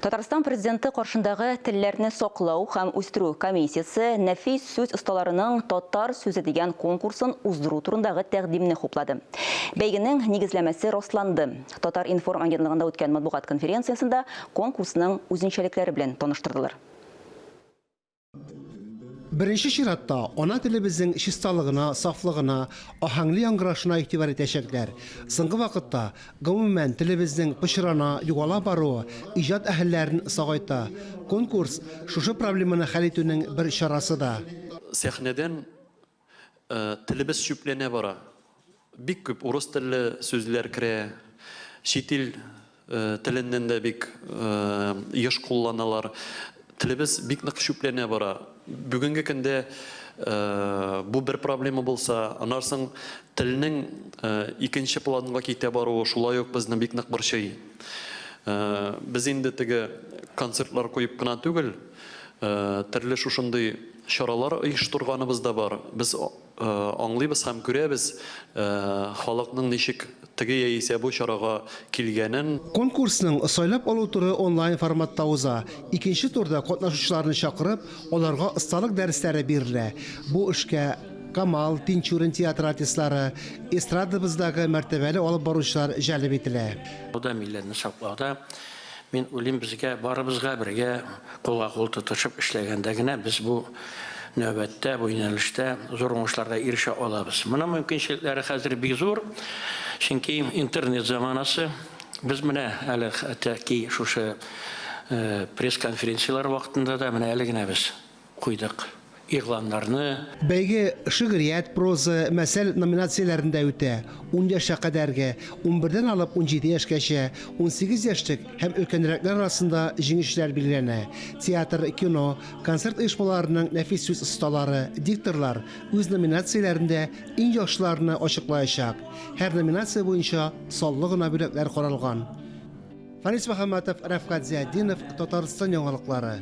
Татарстан президенты каршындагы телләрне саклау һәм үстерү комиссиясе нәфис сүз осталарының татар сүзе дигән конкурсын уздыру турындагы тәкъдимне хуплады. Бәйгенең нигезләмәсе расланды. Татар информ агентлыгында үткән матбугат конференциясында конкурсның үзенчәлекләре белән таныштырдылар. Birinci şiratта ana tilimizin çistalıgına, saflığına, ahanglı yankırışına itibar edecekler. Soңгы vaqtda gümümen tilimizin pışırana, yugala baru, icad ehillerini sağayta. Konkurs şuşu problemini hal etünin bir şarası da. Sahneden tilimiz şüplene bara. Bik köp Urus tilli sözler kire, şitil tilinden de bik yaş kullanalar. Tilimiz bik naq şüplene bara. Бүгінгі күнде бұл бір проблема болса, анарсың тілінің екінші планға кете баруы шулай өк біздің бек нақ бір шей. Біз енді тігі концертлар қойып қына түгіл, түрлі шушындай шаралар ұйыштырғанымыз да бар. Біз аңлайбыз һәм көрәбіз халықның нешік тігі яйсе бұл шараға келгенін. Konkursның сайлап алу туры онлайн форматта уза. Икенче турда катнашучыларны чакырып, аларга ысталык дәресләре бирелә. Бу эшкә Камал, Тинчурин театр артистлары, эстрадабыздагы мәртәбәле алып баручылар җәлеп ителә. Ода милләтне саклауда мен үлем безгә барыбызга бергә кулга кул тотышып эшләгәндә генә без бу növbətdə, bu yönəlişdə zor uğuşlarda erişə olabız. Buna mümkünçilikləri xəzir bir zor. Çünki internet zamanası biz mənə hələ ki şuşu pres konferensiyalar vaxtında da mənə hələ günə biz qoyduk iqlanlarını. Bəygi şiiriyat, proza, məsəl nominatsiyalarında ötə 10 yaşa qədərgə, 11-dən alıb 17 yaşgacha, 18 yaşlıq həm ölkənlərlər arasında jingişlər bilirənə. Teatr, kino, konsert uyuşmalarının nəfis söz ustaları, diktorlar öz nominatsiyalarında ən yaşlarını açıqlayacaq. Hər nominasiya boyunca sallığına böləklər qoralğan. Faris Muhammadov, Rafqat Ziyadinov, Tataristan yanğılıqları.